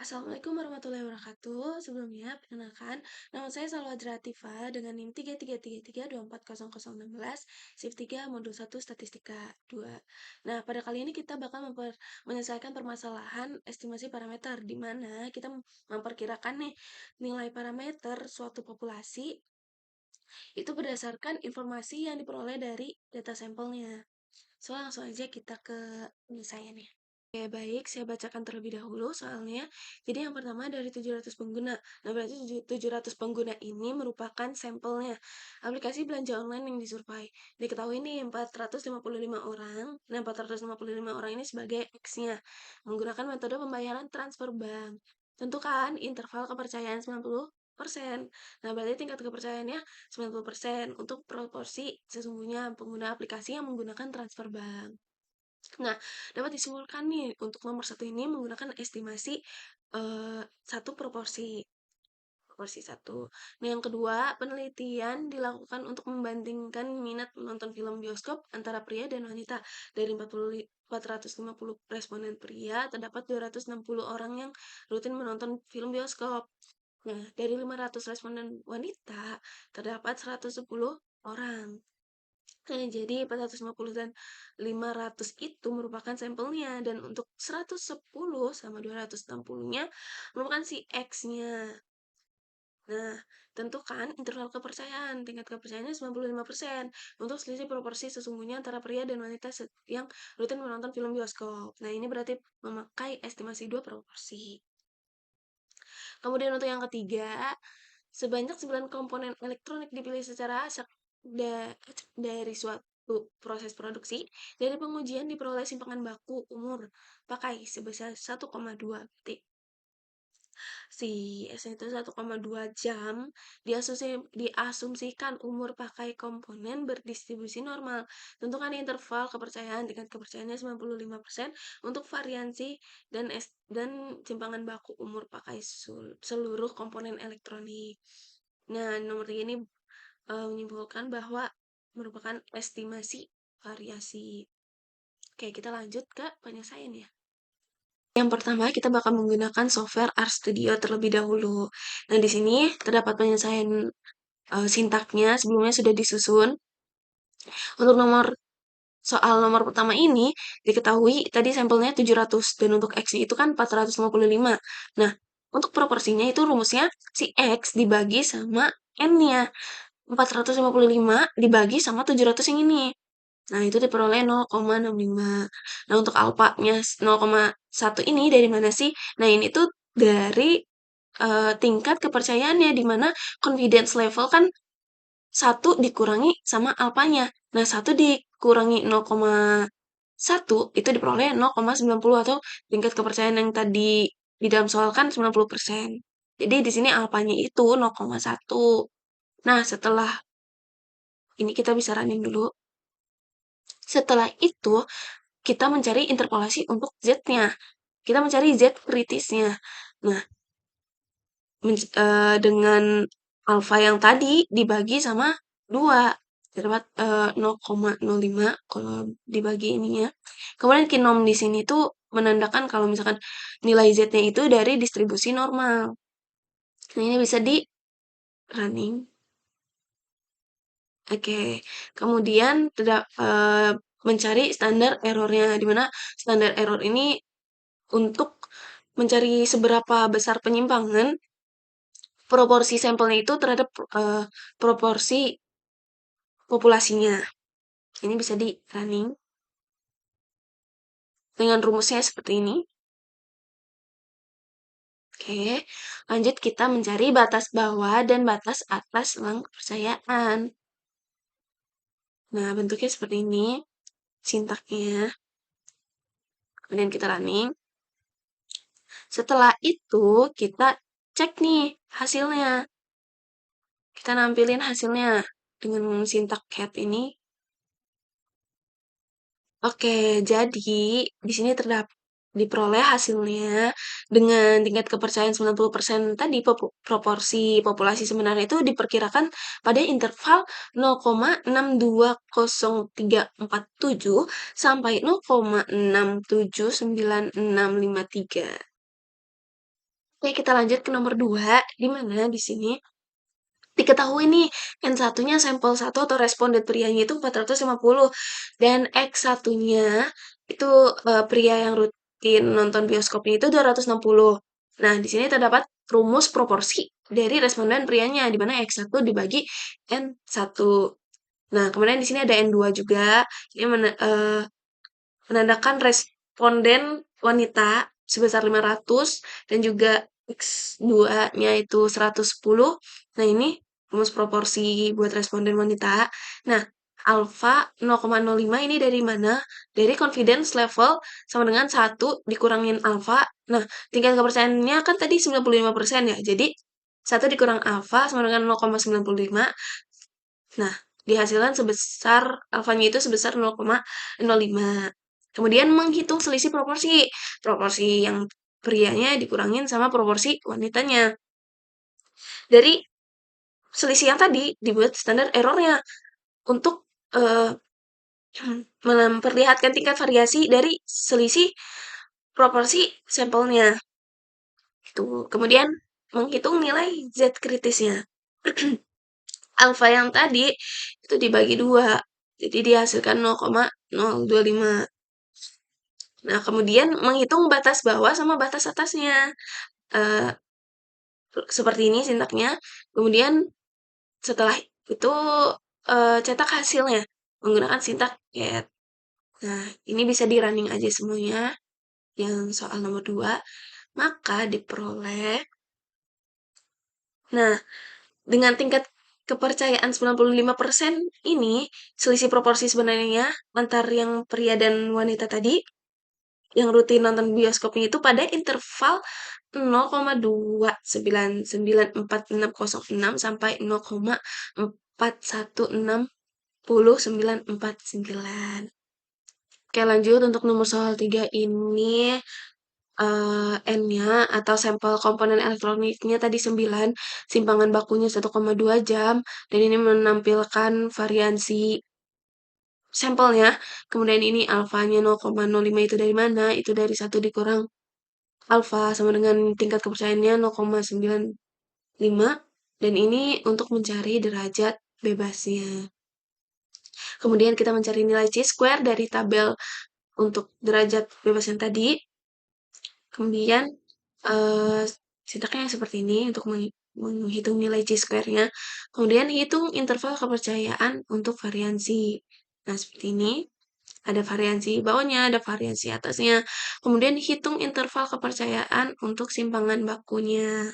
Assalamualaikum warahmatullahi wabarakatuh. Sebelumnya, perkenalkan, nama saya Salwa Tifa dengan NIM 33332400016, shift 3, modul 1, statistika 2. Nah, pada kali ini kita bakal menyelesaikan permasalahan estimasi parameter, di mana kita memperkirakan nih nilai parameter suatu populasi itu berdasarkan informasi yang diperoleh dari data sampelnya. So, langsung aja kita ke penyelesaiannya. Oke, baik, saya bacakan terlebih dahulu soalnya. Jadi yang pertama dari 700 pengguna. Nah, berarti 700 pengguna ini merupakan sampelnya. Aplikasi belanja online yang disurvei. Diketahui nih 455 orang. Nah, 455 orang ini sebagai X-nya. Menggunakan metode pembayaran transfer bank. Tentukan interval kepercayaan 90%. Nah, berarti tingkat kepercayaannya 90% untuk proporsi sesungguhnya pengguna aplikasi yang menggunakan transfer bank. Nah, dapat disimpulkan nih untuk nomor satu ini menggunakan estimasi satu proporsi satu. Nah, yang kedua, penelitian dilakukan untuk membandingkan minat menonton film bioskop antara pria dan wanita. Dari 450 responden pria, terdapat 260 orang yang rutin menonton film bioskop. Nah, dari 500 responden wanita, terdapat 110 orang. Jadi 450 dan 500 itu merupakan sampelnya dan untuk 110 sama 260-nya merupakan si X-nya. Nah, tentukan interval kepercayaan. Tingkat kepercayaannya 95% untuk selisih proporsi sesungguhnya antara pria dan wanita yang rutin menonton film bioskop. Nah, ini berarti memakai estimasi 2 proporsi. Kemudian untuk yang ketiga, sebanyak 9 komponen elektronik dipilih secara acak dari suatu proses produksi. Dari pengujian diperoleh simpangan baku umur pakai sebesar 1,2 detik. Si S itu 1,2 jam diasumsikan umur pakai komponen berdistribusi normal. Tentukan interval kepercayaan dengan kepercayaannya 95% untuk variansi dan simpangan baku umur pakai seluruh komponen elektronik. Nah, nomor 3 ini menyimpulkan bahwa merupakan estimasi variasi. Oke, kita lanjut ke penyelesaian ya. Yang pertama, kita bakal menggunakan software RStudio terlebih dahulu. Nah, di sini terdapat penyelesaian sintaknya sebelumnya sudah disusun. Untuk soal nomor pertama ini, diketahui tadi sampelnya 700 dan untuk X itu kan 455. Nah, untuk proporsinya itu rumusnya si X dibagi sama N-nya. 455 dibagi sama 700 yang ini. Nah, itu diperoleh 0,65. Nah, untuk alfanya 0,1 ini dari mana sih? Nah, ini tuh dari tingkat kepercayaannya, di mana confidence level kan 1 dikurangi sama alfanya. Nah, 1 dikurangi 0,1 itu diperoleh 0,90 atau tingkat kepercayaan yang tadi di dalam soal kan 90%. Jadi, di sini alfanya itu 0,1. Nah, setelah ini kita bisa running dulu. Setelah itu, kita mencari interpolasi untuk Z-nya. Kita mencari Z kritisnya. Nah, dengan alfa yang tadi dibagi sama 2. Dapat 0,05 kalau dibagi ininya. Kemudian kinom di sini tuh menandakan kalau misalkan nilai Z-nya itu dari distribusi normal. Nah, ini bisa di running. Oke, kemudian mencari standar errornya, di mana standar error ini untuk mencari seberapa besar penyimpangan proporsi sampelnya itu terhadap proporsi populasinya. Ini bisa di running dengan rumusnya seperti ini. Oke, lanjut kita mencari batas bawah dan batas atas elang kepercayaan. Nah, bentuknya seperti ini, sintaknya. Kemudian kita running. Setelah itu, kita cek nih hasilnya. Kita nampilin hasilnya dengan sintak cat ini. Oke, jadi di sini diperoleh hasilnya dengan tingkat kepercayaan 90% tadi proporsi populasi sebenarnya itu diperkirakan pada interval 0,620347 sampai 0,679653. Oke, kita lanjut ke nomor 2, di mana di sini diketahui nih, N1-nya sampel 1 atau responden prianya itu 450 dan X1-nya itu, pria yang rutin nonton bioskopnya itu 260. Nah, di sini terdapat rumus proporsi dari responden prianya, di mana X1 dibagi N1. Nah, kemudian di sini ada N2 juga, ini menandakan responden wanita sebesar 500 dan juga X2-nya itu 110. Nah, ini rumus proporsi buat responden wanita. Nah, alfa 0,05 ini dari mana? Dari confidence level sama dengan 1 dikurangin alfa. Nah, tingkat kepercayaannya kan tadi 95% ya. Jadi, 1 dikurang alfa sama dengan 0,95. Nah, dihasilkan sebesar alfanya itu sebesar 0,05. Kemudian menghitung selisih proporsi. Proporsi yang prianya dikurangin sama proporsi wanitanya. Dari selisih yang tadi dibuat standar errornya untuk eh, memperlihatkan tingkat variasi dari selisih proporsi sampelnya. Itu. Kemudian menghitung nilai Z kritisnya. Alfa yang tadi itu dibagi 2. Jadi dihasilkan 0,025. Nah, kemudian menghitung batas bawah sama batas atasnya. Eh, seperti ini sintaknya. Kemudian setelah itu cetak hasilnya menggunakan sintak get. Nah, ini bisa di running aja semuanya yang soal nomor 2. Maka diperoleh. Nah, dengan tingkat kepercayaan 95% ini, selisih proporsi sebenarnya antar yang pria dan wanita tadi, yang rutin nonton bioskopnya itu pada interval 0,2994606 sampai 0,4160949. Oke, lanjut untuk nomor soal 3 ini N-nya atau sampel komponen elektroniknya tadi 9, simpangan bakunya 1,2 jam, dan ini menampilkan variansi sampelnya. Kemudian ini alfanya 0,05 itu dari mana? Itu dari 1 dikurang alfa sama dengan tingkat kepercayaannya 0,95 dan ini untuk mencari derajat bebasnya. Kemudian kita mencari nilai chi-square dari tabel untuk derajat bebas yang tadi. Kemudian sintaknya seperti ini untuk menghitung nilai chi-square-nya. Kemudian hitung interval kepercayaan untuk variansi. Nah, seperti ini. Ada variansi bawahnya, ada variansi atasnya. Kemudian hitung interval kepercayaan untuk simpangan bakunya.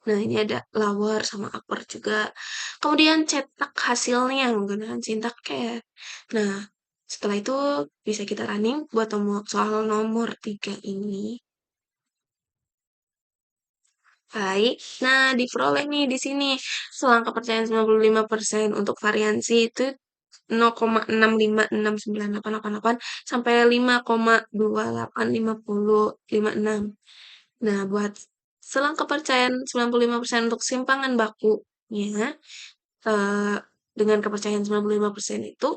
Nah, ini ada lower sama upper juga. Kemudian cetak hasilnya menggunakan sintak cat. Nah, setelah itu bisa kita running buat soal nomor 3 ini. Baik. Nah, diperoleh nih di sini selang kepercayaan 95% untuk variansi itu 0,65698888 sampai 5,285056. Nah, buat selang kepercayaan 95% untuk simpangan bakunya eh, dengan kepercayaan 95% itu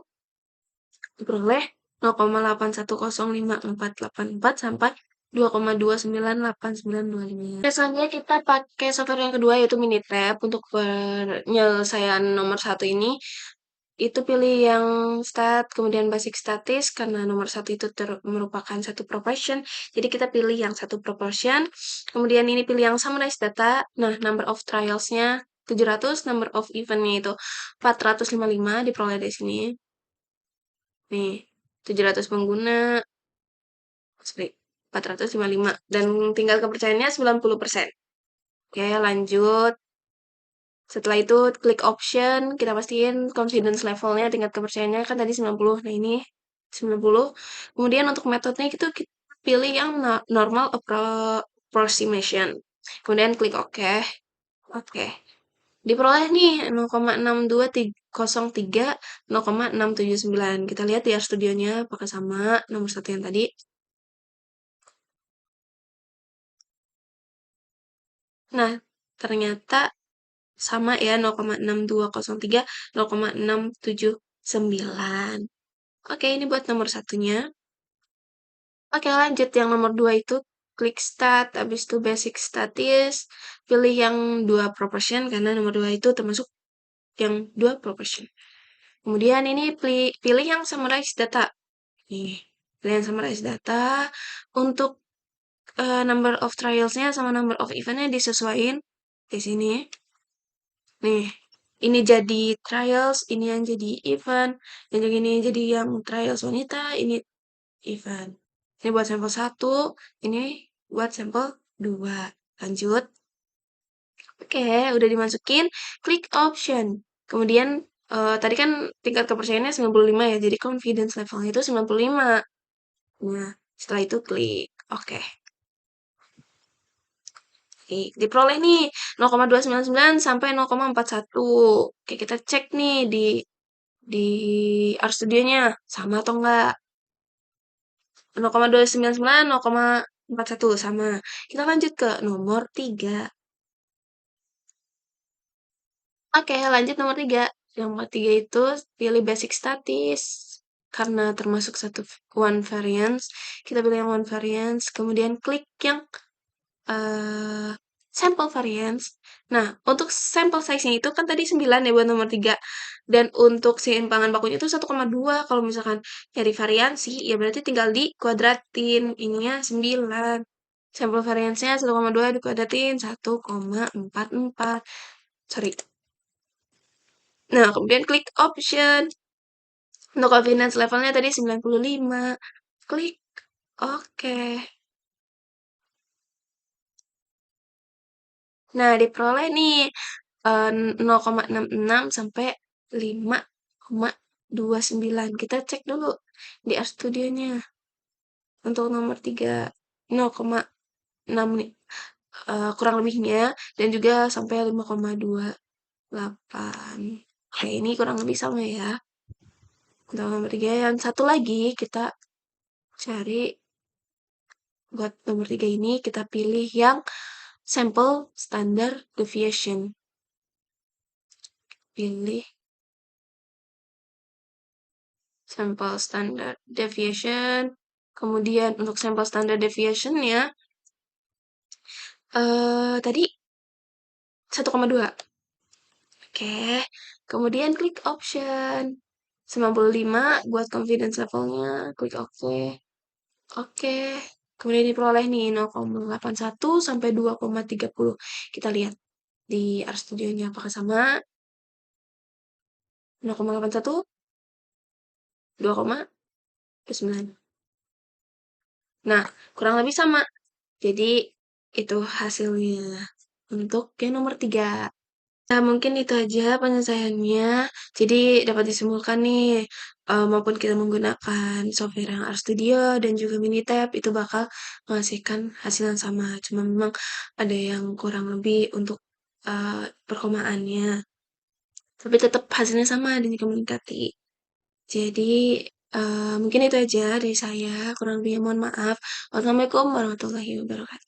diperoleh 0,8105484 sampai 2,2989925. Oke, selanjutnya kita pakai software yang kedua yaitu Minitab untuk penyelesaian nomor 1 ini. Itu pilih yang stat, kemudian basic statis, karena nomor 1 itu merupakan satu proportion. Jadi kita pilih yang satu proportion. Kemudian ini pilih yang summarize data. Nah, number of trials-nya 700, number of event-nya itu 455, diperoleh dari sini. Nih, 700 pengguna, sorry, 455. Dan tingkat kepercayaannya 90%. Oke, lanjut. Setelah itu klik option, kita pastiin confidence levelnya, tingkat kepercayaannya kan tadi 90. Nah, ini 90. Kemudian untuk metodenya itu kita pilih yang normal approximation. Kemudian klik OK. Oke. Diperoleh nih 0,6203, 0,679. Kita lihat ya studionya apakah sama nomor 1 yang tadi. Nah, ternyata sama ya 0,6203, 0,679. Oke, ini buat nomor 1-nya. Oke, lanjut yang nomor 2 itu klik start, habis itu basic statis, pilih yang 2 proportion karena nomor 2 itu termasuk yang 2 proportion. Kemudian ini pilih yang summarize data. Nih, pilih yang summarize data. Untuk number of trials-nya sama number of event-nya disesuaikan di sini. Nih, ini jadi trials, ini yang jadi event, yang ini jadi yang trials wanita, ini event. Ini buat sampel 1, ini buat sampel 2. Lanjut. Oke, udah dimasukin, klik option. Kemudian tadi kan tingkat kepercayaannya 95 ya, jadi confidence levelnya itu 95. Nah, setelah itu klik oke. Oke, diperoleh nih 0,299 sampai 0,41. Oke, kita cek nih di RStudionya sama atau enggak. 0,299, 0,41 sama. Kita lanjut ke nomor 3. Oke, lanjut nomor 3. Yang nomor 3 itu pilih basic statis. Karena termasuk satu one variance, kita pilih yang one variance, kemudian klik yang eh sampel variance. Nah, untuk sampel size-nya itu kan tadi 9 ya buat nomor 3. Dan untuk keseimbangan bakunya itu 1,2. Kalau misalkan nyari variansi, ya berarti tinggal dikuadratin. Ininya 9. Sampel variance-nya 1,2 dikuadratin 1,44. Sorry. Nah, kemudian klik option. Untuk confidence levelnya tadi 95. Klik oke. Nah, diperoleh nih 0,66 sampai 5,29. Kita cek dulu di RStudionya. Untuk nomor 3 0,6 nih kurang lebihnya dan juga sampai 5,28. Oke, ini kurang lebih sama ya. Untuk nomor 3 yang satu lagi kita cari buat nomor 3 ini kita pilih yang sample standard deviation. Pilih sampel standard deviation. Kemudian untuk sampel standard deviation-nya tadi 1,2. Oke. Kemudian klik option. 95 buat confidence levelnya, klik oke. Oke. Kemudian diperoleh nih 0,81 sampai 2,30. Kita lihat di RStudionya apakah sama? 0,81, 2,9. Nah, kurang lebih sama. Jadi, itu hasilnya untuk yang nomor 3. Nah, mungkin itu aja penyelesaiannya. Jadi, dapat disimpulkan nih, maupun kita menggunakan software yang RStudio dan juga Minitab, itu bakal menghasilkan hasil yang sama. Cuma memang ada yang kurang lebih untuk perkomaannya. Tapi tetap hasilnya sama dan juga mendekati. Jadi, mungkin itu aja dari saya. Kurang lebihnya mohon maaf. Wassalamualaikum warahmatullahi wabarakatuh.